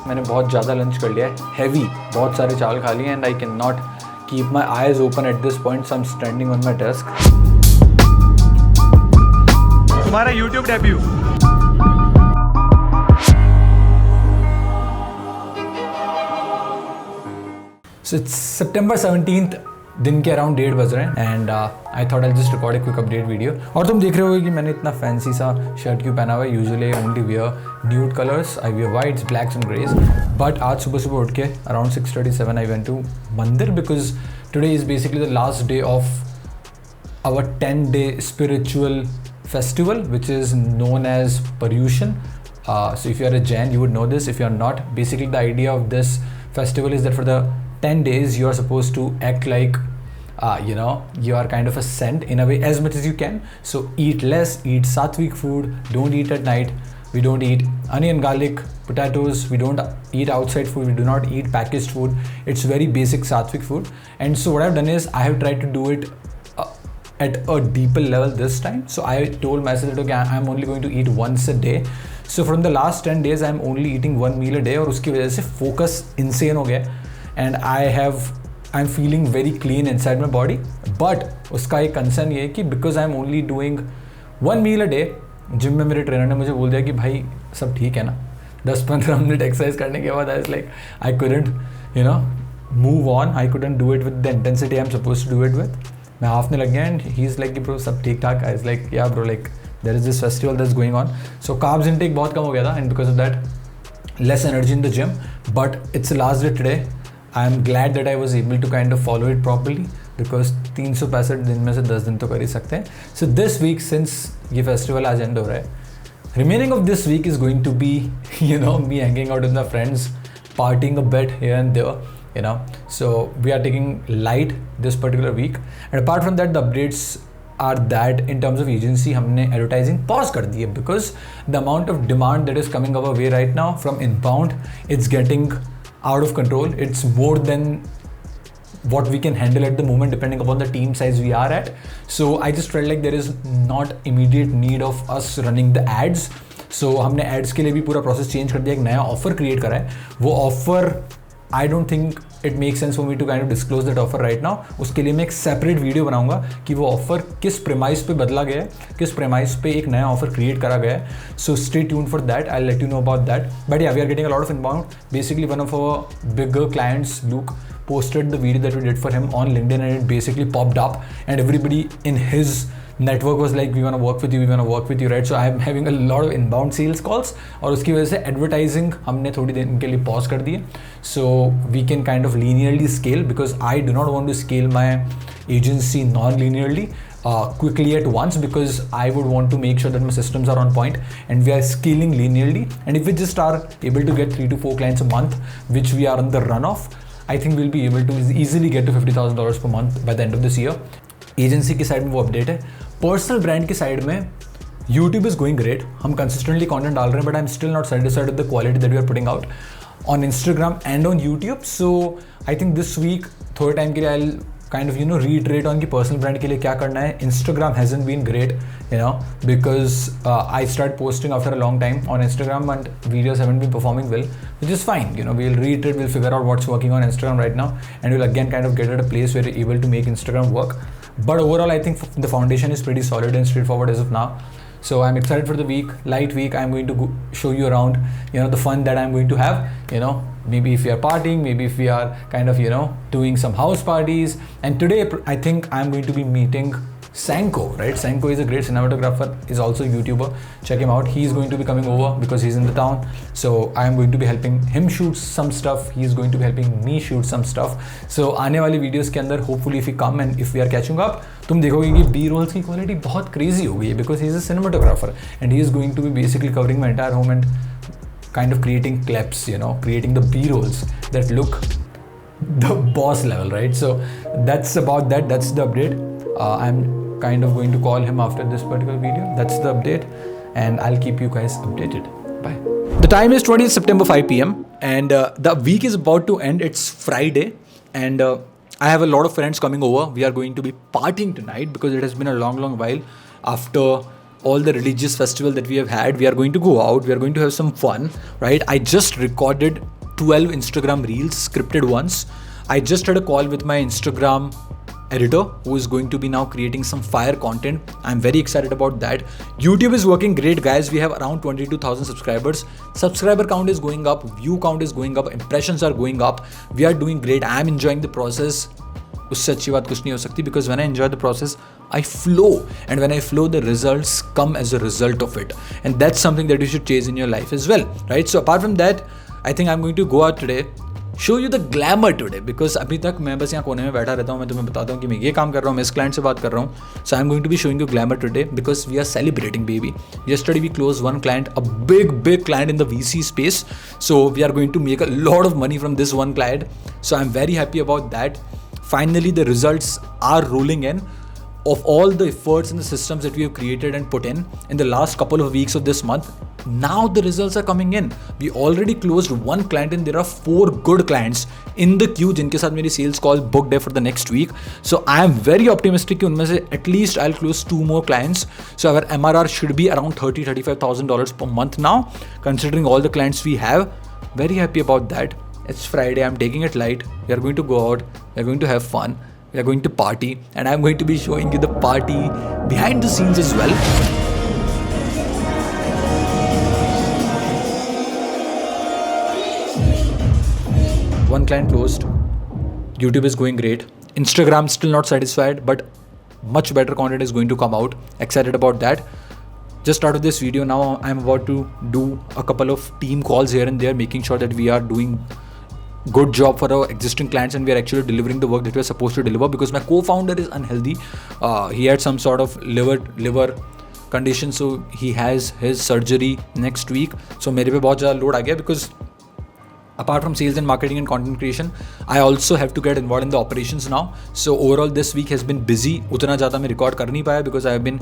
मैंने बहुत ज़्यादा लंच कर लिया है, हैवी, बहुत सारे चावल खा लिए and I can not keep my eyes open at this point, so I am standing on my desk. तुम्हारा YouTube debut. So it's September 17th, दिन के अराउंड 1:30 बज रहे हैं and I thought I just record a quick update video. और तुम देख रहे होगे कि मैंने इतना फैंसी सा शर्ट क्यों पहना हुआ है. Usually I only wear nude colours, I wear whites, blacks and greys. But आज सुबह सुबह उठ के अराउंड 6:37 आई वेंट टू मंदिर because today is basically the last day of our 10-day spiritual festival which is known as Paryushan. So if you are a Jain you would know this. If you are not, basically the idea of this festival is that for the 10 days you are supposed to act like you are kind of a saint in a way as much as you can. So eat less, eat sattvic food, don't eat at night. We don't eat onion, garlic, potatoes. We don't eat outside food. We do not eat packaged food. It's very basic sattvic food. And so what I've done is I have tried to do it at a deeper level this time. So I told myself that okay, I'm only going to eat once a day. So from the last 10 days I'm only eating one meal a day और उसकी वजह से focus insane हो गया and I'm feeling very clean inside my body. But उसका एक concern ये है कि because I'm only doing one meal a day, gym में मेरे ट्रेनर ने मुझे बोल दिया कि भाई सब ठीक है ना, 10-15 मिनट एक्सरसाइज करने के बाद I was like I couldn't move on. I couldn't do it with the intensity I'm supposed to do it with. मैं हाफने लग गया एंड ही इज़ लाइक कि ब्रो सब ठीक ठाक. I is like yeah bro like there is this festival that's going on. So carbs intake बहुत कम हो गया था and because of that less energy in the gym. But it's last day today. I am glad that I was able to kind of follow it properly because 365 दिन में से 10 दिन तो कर ही सकते हैं. सो दिस वीक सिंस ये फेस्टिवल आज एंड हो रहा है, remaining of this week is going to be me hanging out with my friends, partying a bit here and there. So we are taking light this particular week, and apart from that the updates are that in terms of agency हमने advertising pause कर दी है because the amount of demand that is coming our way right now from inbound, it's getting out of control. It's more than what we can handle at the moment depending upon the team size we are at. So I just felt like there is not immediate need of us running the ads. So हमने ads के लिए भी पूरा process change कर दिया, एक नया offer create करा है. वो offer I don't think it makes sense for me to kind of disclose that offer right now. उसके लिए मैं एक सेपरेट वीडियो बनाऊंगा कि वो ऑफर किस प्रेमाइस पे बदला गया है, किस प्रेमाइस पे एक नया ऑफर क्रिएट करा गया है. So stay tuned for that. I let you know about that. But yeah we are getting a lot of inbound. Basically one of our bigger clients, Luke, posted the video that we did for him on LinkedIn and it basically popped up and everybody in his network was like we want to work with you, right? So I am having a lot of inbound sales calls और उसकी वजह से advertising हमने थोड़ी देर के लिए pause कर दी है. So we can kind of linearly scale because I do not want to scale my agency non-linearly quickly at once because I would want to make sure that my systems are on point and we are scaling linearly. And if we just are able to get 3 to 4 clients a month, which we are on the run of, I think we'll be able to easily get to $50,000 per month by the end of this year. Agency की side में वो update है. Personal brand की side में YouTube is going great. हम consistently content डाल रहे हैं but I am still not satisfied with the quality that we are putting out on Instagram and on YouTube. So I think this week थोड़े time के लिए I'll kind of reiterate on कि personal brand के लिए क्या करना है. Instagram hasn't been great because I started posting after a long time on Instagram and videos haven't been performing well, which is fine. We'll reiterate, we'll figure out what's working on Instagram right now and we'll again kind of get at a place where we're able to make Instagram work. But overall I think the foundation is pretty solid and straightforward as of now. So I'm excited for the week, light week. I'm going to show you around the fun that I'm going to have. Maybe if we are partying, maybe if we are kind of doing some house parties. And today I think I'm going to be meeting Sanko, right? Sanko is a great cinematographer, is also a YouTuber. Check him out. He's going to be coming over because he's in the town. So I am going to be helping him shoot some stuff. He's going to be helping me shoot some stuff. So आने वाली videos के अंदर hopefully if we come and if we are catching up, तुम देखोगे कि B-rolls की quality बहुत crazy हो गई है because he is a cinematographer and he is going to be basically covering my entire home and kind of creating clips, creating the B-rolls that look the boss level, right? So that's about that. That's the update. I'm kind of going to call him after this particular video. That's the update and I'll keep you guys updated. Bye. The time is 20th September 5 p.m. and the week is about to end. It's Friday and I have a lot of friends coming over. We are going to be partying tonight because it has been a long while after all the religious festival that we have had. We are going to go out, we are going to have some fun, right? I just recorded 12 Instagram reels, scripted ones. I just had a call with my Instagram editor who is going to be now creating some fire content. I'm very excited about that. YouTube is working great, guys. We have around 22,000 subscribers. Subscriber count is going up, view count is going up, impressions are going up. We are doing great. I'm enjoying the process. उससे अच्छी बात कुछ नहीं हो सकती, because when I enjoy the process, I flow, and when I flow, the results come as a result of it, and that's something that you should chase in your life as well, right? So apart from that, I think I'm going to go out today, show you the glamour today, because अभी तक मैं बस यहाँ कोने में बैठा रहता हूँ, मैं तुम्हें बताता हूँ कि मैं ये काम कर रहा हूँ, मैं इस क्लाइंट से बात कर रहा हूँ. So I'm going to be showing you glamour today because we are celebrating, baby. Yesterday we closed one client, a big client in the VC space. So we are going to make a lot of money from this one client. So I'm very happy about that. Finally, the results are rolling in of all the efforts and the systems that we have created and put in the last couple of weeks of this month. Now the results are coming in. We already closed one client and there are 4 good clients in the queue जिनके साथ मेरी sales call booked है for the next week. So I am very optimistic कि उनमें से at least I'll close 2 more clients. So our MRR should be around $30,000-$35,000 per month now, considering all the clients we have. Very happy about that. It's Friday, I'm taking it light. We are going to go out, we are going to have fun, we are going to party, and I'm going to be showing you the party behind the scenes as well. One client closed. YouTube is going great. Instagram still not satisfied, but much better content is going to come out. Excited about that. Just out of this video now, I'm about to do a couple of team calls here and there, making sure that we are doing good job for our existing clients and we are actually delivering the work that we are supposed to deliver, because my co-founder is unhealthy. He had some sort of liver condition, so he has his surgery next week. So मेरे पे बहुत ज़्यादा load आ गया, because apart from sales and marketing and content creation, I also have to get involved in the operations now. So overall this week has been busy. उतना ज़्यादा मैं record कर नहीं पाया because I have been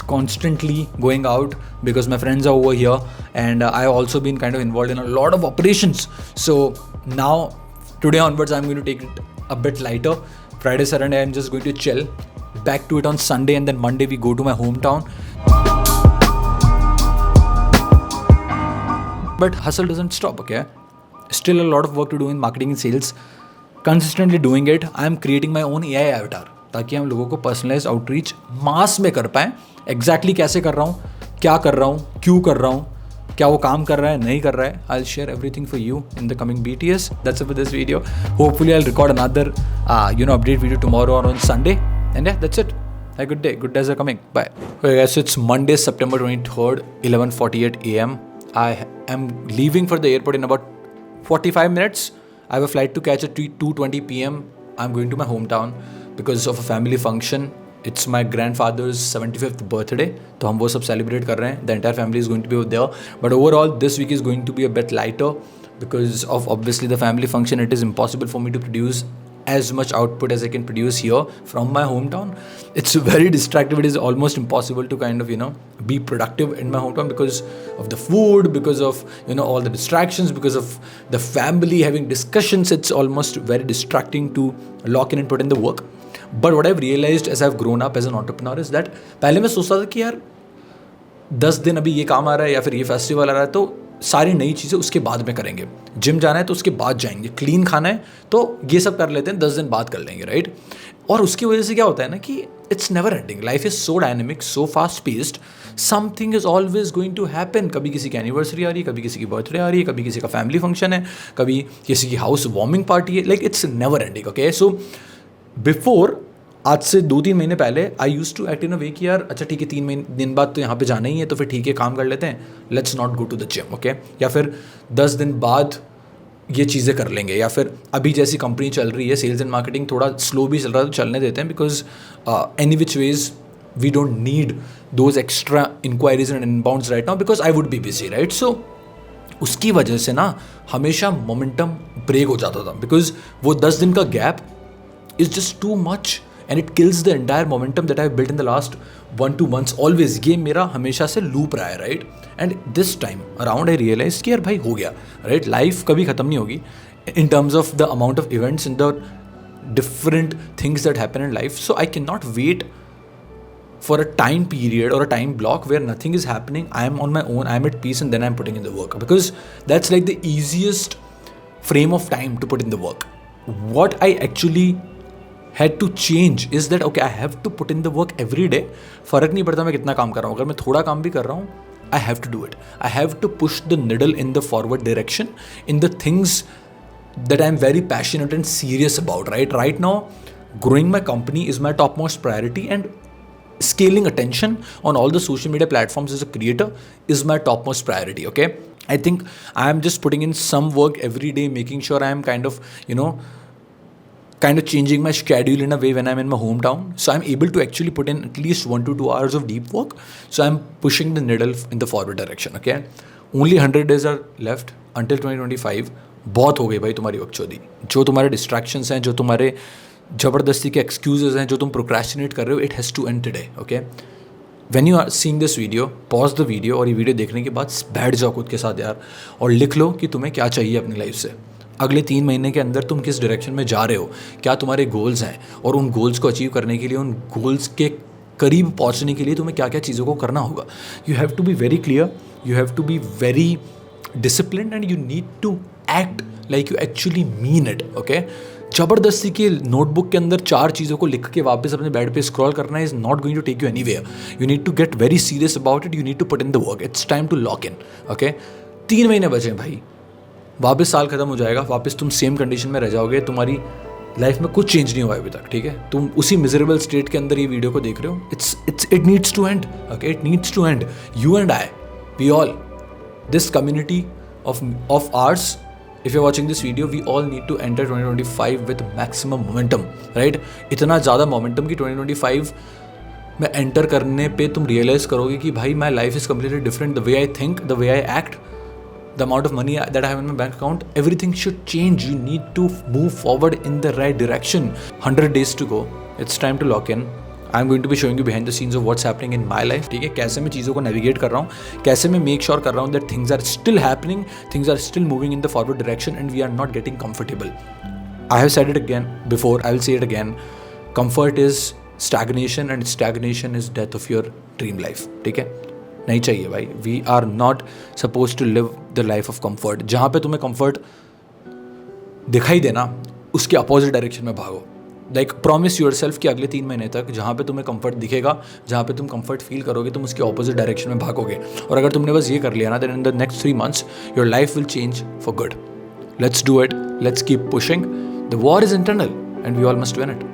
constantly going out because my friends are over here, and I have also been kind of involved in a lot of operations. So now today onwards I'm going to take it a bit lighter. Friday, Saturday I'm just going to chill. Back to it on Sunday, and then Monday we go to my hometown. But hustle doesn't stop, okay? Still a lot of work to do in marketing and sales. Consistently doing it. I am creating my own AI avatar ताकि हम लोगों को personalized outreach mass में कर पाएं. Exactly कैसे कर रहा हूँ, क्या कर रहा हूँ, क्यों कर रहा हूँ, क्या वो काम कर रहा है, नहीं कर रहा है. I'll share everything for you in the coming BTS. That's it for this video. Hopefully I'll record another update video tomorrow or on Sunday. And yeah, that's it. Have a good day. Good days are coming. Bye. Okay guys, so it's Monday, September 23rd, 11:48 a.m. I am leaving for the airport in about 45 minutes. I have a flight to catch at 2:20 p.m. I'm going to my hometown because of a family function. It's my grandfather's 75th birthday. तो हम वो सब celebrate कर रहे हैं. The entire family is going to be over there. But overall, this week is going to be a bit lighter because of obviously the family function. It is impossible for me to produce as much output as I can produce here from my hometown. It's very distractive. It is almost impossible to kind of, be productive in my hometown because of the food, because of, all the distractions, because of the family having discussions. It's almost very distracting to lock in and put in the work. But what I've realized as I've grown up as an entrepreneur is that पहले मैं सोचता था कि यार 10 दिन अभी ये काम आ रहा है या फिर ये फेस्टिवल आ रहा है तो सारी नई चीज़ें उसके बाद में करेंगे. जिम जाना है तो उसके बाद जाएंगे, क्लीन खाना है तो ये सब कर लेते हैं, 10 दिन बाद कर लेंगे, राइट. और उसकी वजह से क्या होता है ना कि it's never ending. Life is so dynamic, so fast paced. Something is always going to happen. कभी किसी की एनिवर्सरी आ रही है, कभी किसी की बर्थडे आ रही है, कभी किसी का फैमिली फंक्शन है, कभी किसी की हाउस वार्मिंग पार्टी है. Like it's never ending. Okay, so before आज से 2-3 महीने पहले आई यूज टू एक्ट इन अ वे कि यार अच्छा ठीक है 3 दिन बाद तो यहाँ पे जाना ही है तो फिर ठीक है काम कर लेते हैं, let's not go to the gym. Okay, या फिर 10 दिन बाद ये चीज़ें कर लेंगे, या फिर अभी जैसी कंपनी चल रही है सेल्स एंड मार्केटिंग थोड़ा स्लो भी चल रहा है तो चलने देते हैं because any which ways we don't need those extra inquiries and inbounds right now because I would be busy, right. So उसकी वजह से ना हमेशा मोमेंटम ब्रेक हो जाता था बिकॉज वो 10 दिन का gap is just too much and it kills the entire momentum that I've built in the last 1-2 months. Always ये मेरा हमेशा से लूप रहा है, right? And this time around I realized कि यार भाई हो गया, right? Life कभी ख़त्म नहीं होगी in terms of the amount of events and the different things that happen in life. So I cannot wait for a time period or a time block where nothing is happening. I am on my own, I am at peace, and then I'm putting in the work, because that's like the easiest frame of time to put in the work. What I actually had to change is that okay, I have to put in the work every day. फर्क नहीं पड़ता मैं कितना काम कर रहा हूँ, अगर मैं थोड़ा काम भी कर रहा हूँ, I have to do it. I have to push the needle in the forward direction in the things that I'm very passionate and serious about. Right now, growing my company is my topmost priority, and scaling attention on all the social media platforms as a creator is my topmost priority. Okay, I think I am just putting in some work every day, making sure I am kind of changing my schedule in a way when I'm in my hometown, so I'm able to actually put in at least 1 to 2 hours of deep work. So I'm pushing the needle in the forward direction. Okay, only 100 days are left until 2025. बहुत हो गई भाई तुम्हारी बकचोदी, जो तुम्हारे distractions हैं, जो तुम्हारे ज़बरदस्ती के एक्सक्यूजेज हैं, जो तुम प्रोक्रेस्टिनेट कर रहे हो, it has to end today. Okay, when you are seeing this video, pause the video और ये वीडियो देखने के बाद बैठ जाओ खुद के साथ यार और लिख लो कि तुम्हें क्या चाहिए अपनी लाइफ से. अगले 3 महीने के अंदर तुम किस डायरेक्शन में जा रहे हो, क्या तुम्हारे गोल्स हैं, और उन गोल्स को अचीव करने के लिए, उन गोल्स के करीब पहुंचने के लिए तुम्हें क्या क्या चीज़ों को करना होगा. You have to be very clear, you have to be very disciplined, and you need to act like you actually mean it. Okay, ज़बरदस्ती के नोटबुक के अंदर 4 चीज़ों को लिख के वापस अपने बेड पे स्क्रॉल करना is not going to take you anywhere. You need to get very serious about it, you need to put in the work. It's time to lock in. Okay, 3 महीने बचे भाई, वापस साल खत्म हो जाएगा, वापस तुम सेम कंडीशन में रह जाओगे, तुम्हारी लाइफ में कुछ चेंज नहीं हुआ अभी तक. ठीक है, तुम उसी मिजरेबल स्टेट के अंदर ये वीडियो को देख रहे हो. It needs to end. Okay, it needs to end. You and I, we all, this community of ours, if you're watching this video, we all need to enter 2025 with maximum momentum, right? इतना ज़्यादा momentum कि 2025 में enter करने पे तुम realize करोगे कि भाई my life is completely different. The way I think, the way I act, the amount of money that I have in my bank account, everything should change. You need to move forward in the right direction. 100 days to go. It's time to lock in. I'm going to be showing you behind the scenes of what's happening in my life. ठीक है, कैसे मैं चीज़ों को navigate कर रहा हूँ, कैसे मैं मेक श्योर कर रहा हूँ that things are still happening, things are still moving in the forward direction, and we are not getting comfortable. I have said it again before, I will say it again. Comfort is stagnation, and stagnation is death of your dream life. ठीक है, नहीं चाहिए भाई. We are not supposed to live the life of comfort. जहाँ पे तुम्हें comfort दिखाई देना, उसके अपोजिट डायरेक्शन में भागो. लाइक प्रॉमिस योर सेल्फ कि अगले 3 महीने तक जहाँ पे तुम्हें कंफर्ट दिखेगा, जहाँ पे तुम कंफर्ट फील करोगे, तुम उसके ऑपोजिट डायरेक्शन में भागोगे. और अगर तुमने बस ये कर लिया ना, then in the next 3 months your life will change for good. Let's do it, let's keep pushing. The war is internal and we all must win it.